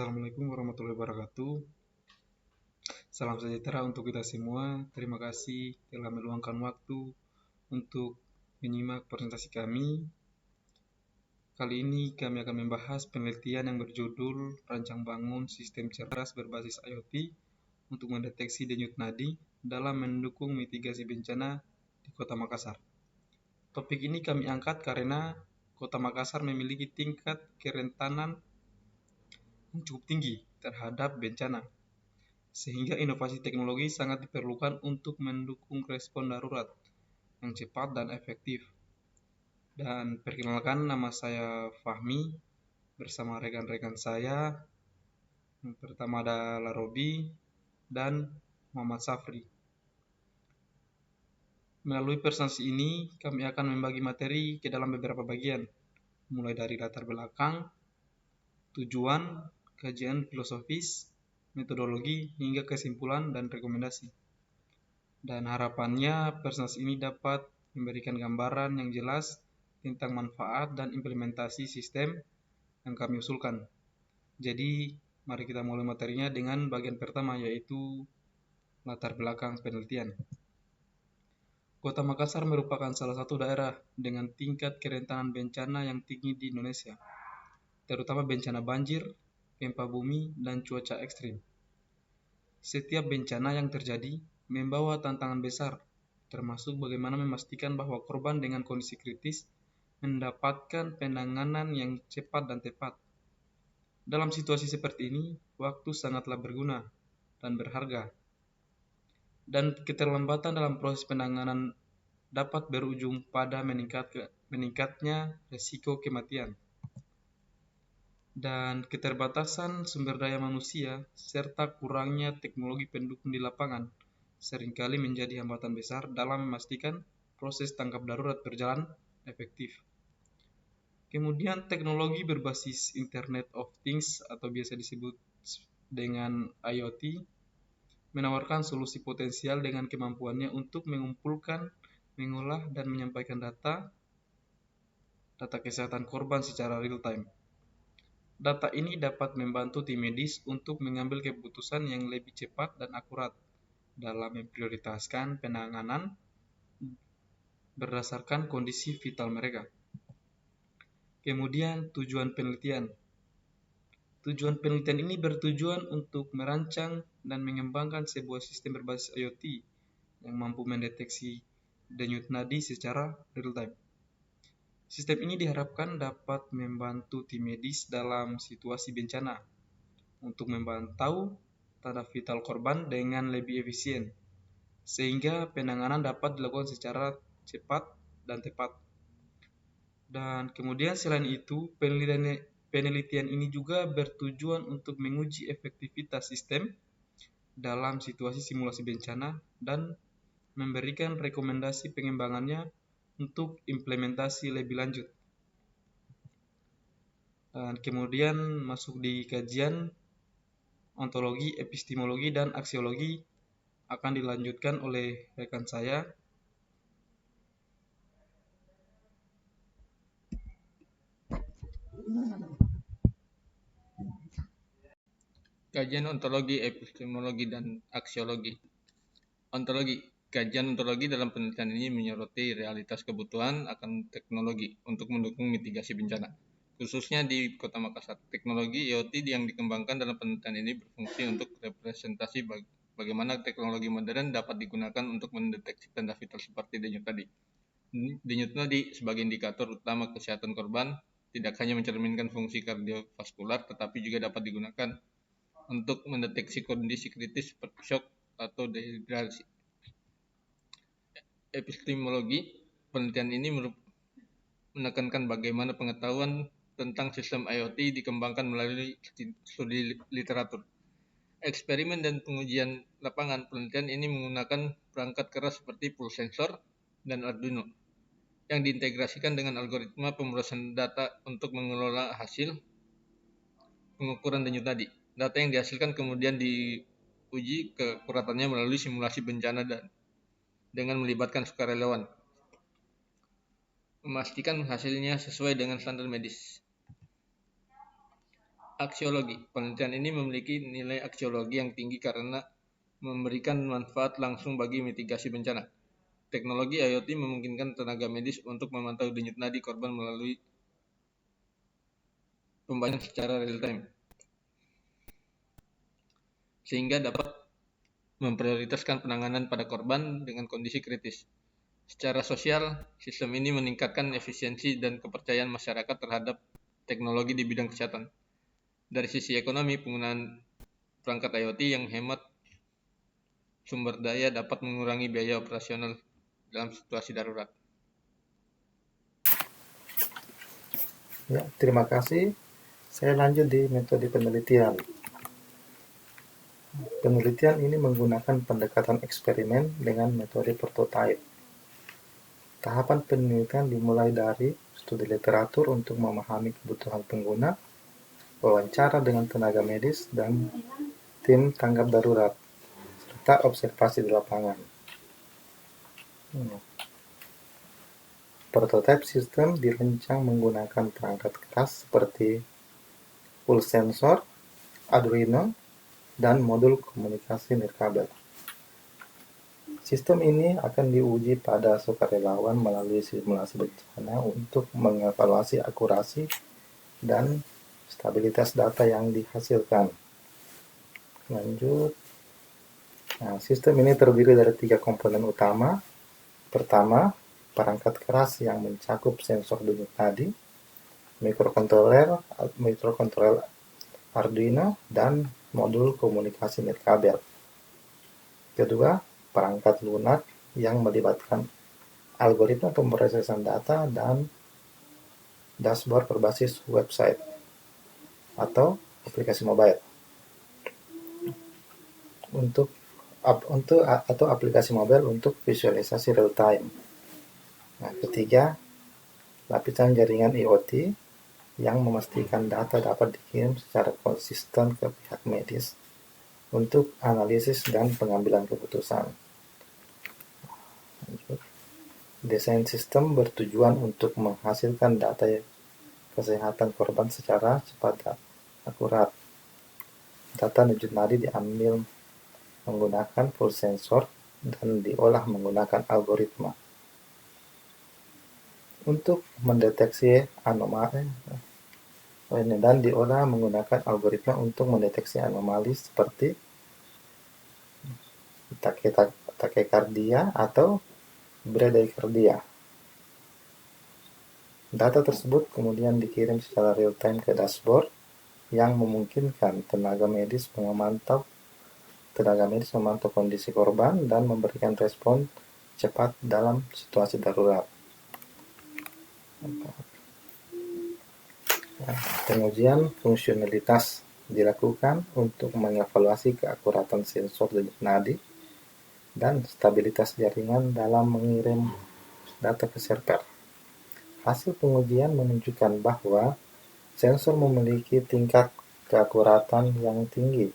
Assalamualaikum warahmatullahi wabarakatuh. Salam sejahtera untuk kita semua. Terima kasih telah meluangkan waktu untuk menyimak presentasi kami. Kali ini kami akan membahas penelitian yang berjudul Rancang Bangun Sistem Cerdas Berbasis IoT untuk mendeteksi denyut nadi dalam mendukung mitigasi bencana di Kota Makassar. Topik ini kami angkat karena Kota Makassar memiliki tingkat kerentanan yang cukup tinggi terhadap bencana, sehingga inovasi teknologi sangat diperlukan untuk mendukung respon darurat yang cepat dan efektif. Dan perkenalkan, nama saya Fahmi bersama rekan-rekan saya. Yang pertama ada Larobi dan Muhammad Safri. Melalui presentasi ini, kami akan membagi materi ke dalam beberapa bagian, mulai dari latar belakang, tujuan, kajian filosofis, metodologi, hingga kesimpulan dan rekomendasi. Dan harapannya presentasi ini dapat memberikan gambaran yang jelas tentang manfaat dan implementasi sistem yang kami usulkan. Jadi, mari kita mulai materinya dengan bagian pertama, yaitu latar belakang penelitian. Kota Makassar merupakan salah satu daerah dengan tingkat kerentanan bencana yang tinggi di Indonesia, terutama bencana banjir, gempa bumi, dan cuaca ekstrim. Setiap bencana yang terjadi membawa tantangan besar, termasuk bagaimana memastikan bahwa korban dengan kondisi kritis mendapatkan penanganan yang cepat dan tepat. Dalam situasi seperti ini, waktu sangatlah berguna dan berharga, dan keterlambatan dalam proses penanganan dapat berujung pada meningkatnya risiko kematian. Dan keterbatasan sumber daya manusia serta kurangnya teknologi pendukung di lapangan seringkali menjadi hambatan besar dalam memastikan proses tanggap darurat berjalan efektif. Kemudian teknologi berbasis Internet of Things atau biasa disebut dengan IoT menawarkan solusi potensial dengan kemampuannya untuk mengumpulkan, mengolah, dan menyampaikan data kesehatan korban secara real time. Data ini dapat membantu tim medis untuk mengambil keputusan yang lebih cepat dan akurat dalam memprioritaskan penanganan berdasarkan kondisi vital mereka. Kemudian tujuan penelitian. Tujuan penelitian ini bertujuan untuk merancang dan mengembangkan sebuah sistem berbasis IoT yang mampu mendeteksi denyut nadi secara real time. Sistem ini diharapkan dapat membantu tim medis dalam situasi bencana untuk memantau tanda vital korban dengan lebih efisien, sehingga penanganan dapat dilakukan secara cepat dan tepat. Dan kemudian selain itu, penelitian ini juga bertujuan untuk menguji efektivitas sistem dalam situasi simulasi bencana dan memberikan rekomendasi pengembangannya untuk implementasi lebih lanjut. Dan kemudian masuk di kajian ontologi, epistemologi, dan aksiologi akan dilanjutkan oleh rekan saya. Kajian ontologi, epistemologi, dan aksiologi. Ontologi. Kajian ontologi dalam penelitian ini menyoroti realitas kebutuhan akan teknologi untuk mendukung mitigasi bencana, khususnya di Kota Makassar. Teknologi IoT yang dikembangkan dalam penelitian ini berfungsi untuk representasi bagaimana teknologi modern dapat digunakan untuk mendeteksi tanda vital seperti denyut nadi. Denyut nadi sebagai indikator utama kesehatan korban tidak hanya mencerminkan fungsi kardiovaskular, tetapi juga dapat digunakan untuk mendeteksi kondisi kritis seperti shock atau dehidrasi. Epistemologi. Penelitian ini menekankan bagaimana pengetahuan tentang sistem IoT dikembangkan melalui studi literatur, eksperimen, dan pengujian lapangan. Penelitian ini menggunakan perangkat keras seperti pulse sensor dan Arduino yang diintegrasikan dengan algoritma pemrosesan data untuk mengelola hasil pengukuran denyut nadi. Data yang dihasilkan kemudian diuji keakuratannya melalui simulasi bencana dan dengan melibatkan sukarelawan, memastikan hasilnya sesuai dengan standar medis. Aksiologi. Penelitian ini memiliki nilai aksiologi yang tinggi karena memberikan manfaat langsung bagi mitigasi bencana. Teknologi IoT memungkinkan tenaga medis untuk memantau denyut nadi korban melalui pembayaran secara real time, sehingga dapat memprioritaskan penanganan pada korban dengan kondisi kritis. Secara sosial, sistem ini meningkatkan efisiensi dan kepercayaan masyarakat terhadap teknologi di bidang kesehatan. Dari sisi ekonomi, penggunaan perangkat IoT yang hemat sumber daya dapat mengurangi biaya operasional dalam situasi darurat. Ya, terima kasih. Saya lanjut di metode penelitian. Penelitian ini menggunakan pendekatan eksperimen dengan metode prototype. Tahapan penelitian dimulai dari studi literatur untuk memahami kebutuhan pengguna, wawancara dengan tenaga medis dan tim tanggap darurat, serta observasi di lapangan. Prototype sistem dirancang menggunakan perangkat keras seperti pulse sensor, Arduino, dan modul komunikasi nirkabel. Sistem ini akan diuji pada sukarelawan melalui simulasi bencana untuk mengevaluasi akurasi dan stabilitas data yang dihasilkan. Lanjut. Nah, sistem ini terdiri dari 3 komponen utama. Pertama, perangkat keras yang mencakup sensor denyut nadi, mikrokontroler Arduino, dan modul komunikasi nirkabel. Kedua, perangkat lunak yang melibatkan algoritma pemrosesan data dan dashboard berbasis website atau aplikasi mobile atau aplikasi mobile untuk visualisasi real time. Nah, ketiga, lapisan jaringan IoT yang memastikan data dapat dikirim secara konsisten ke pihak medis untuk analisis dan pengambilan keputusan. Desain sistem bertujuan untuk menghasilkan data kesehatan korban secara cepat dan akurat. Data denyut nadi diambil menggunakan pulse sensor dan diolah menggunakan algoritma. Untuk mendeteksi anomali dan diolah menggunakan algoritma untuk mendeteksi anomali seperti takikardia atau bradykardia. Data tersebut kemudian dikirim secara real time ke dashboard yang memungkinkan tenaga medis memantau kondisi korban dan memberikan respon cepat dalam situasi darurat. Pengujian fungsionalitas dilakukan untuk mengevaluasi keakuratan sensor denyut nadi dan stabilitas jaringan dalam mengirim data ke server. Hasil pengujian menunjukkan bahwa sensor memiliki tingkat keakuratan yang tinggi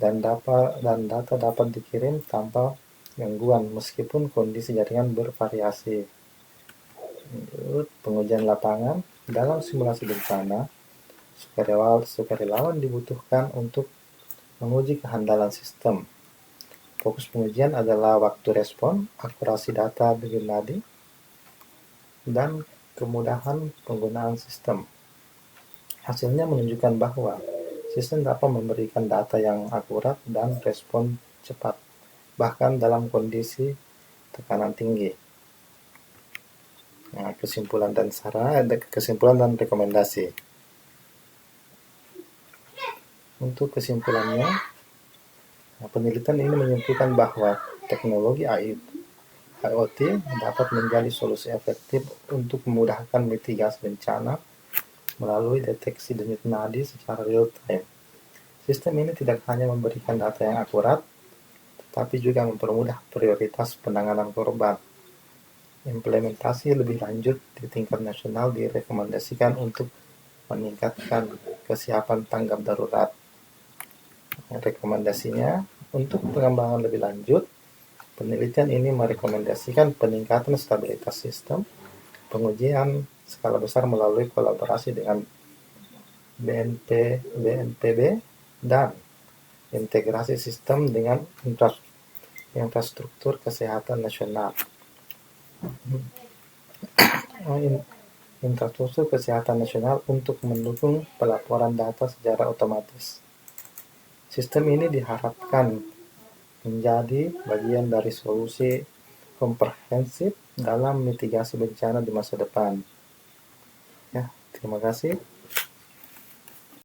dan data dapat dikirim tanpa gangguan meskipun kondisi jaringan bervariasi. Pengujian lapangan dalam simulasi bencana, sukarelawan dibutuhkan untuk menguji kehandalan sistem. Fokus pengujian adalah waktu respon, akurasi data denyut nadi, dan kemudahan penggunaan sistem. Hasilnya menunjukkan bahwa sistem dapat memberikan data yang akurat dan respon cepat, bahkan dalam kondisi tekanan tinggi. Nah, kesimpulan dan rekomendasi. Untuk kesimpulannya, penelitian ini menyimpulkan bahwa teknologi IoT dapat menjadi solusi efektif untuk memudahkan mitigasi bencana melalui deteksi denyut nadi secara real time. Sistem ini tidak hanya memberikan data yang akurat, tetapi juga mempermudah prioritas penanganan korban. Implementasi lebih lanjut di tingkat nasional direkomendasikan untuk meningkatkan kesiapan tanggap darurat. Rekomendasinya, untuk pengembangan lebih lanjut, penelitian ini merekomendasikan peningkatan stabilitas sistem, pengujian skala besar melalui kolaborasi dengan BNPB, dan integrasi sistem dengan infrastruktur kesehatan nasional. Infrastruktur kesehatan nasional untuk mendukung pelaporan data secara otomatis. Sistem ini diharapkan menjadi bagian dari solusi komprehensif dalam mitigasi bencana di masa depan. Ya, terima kasih.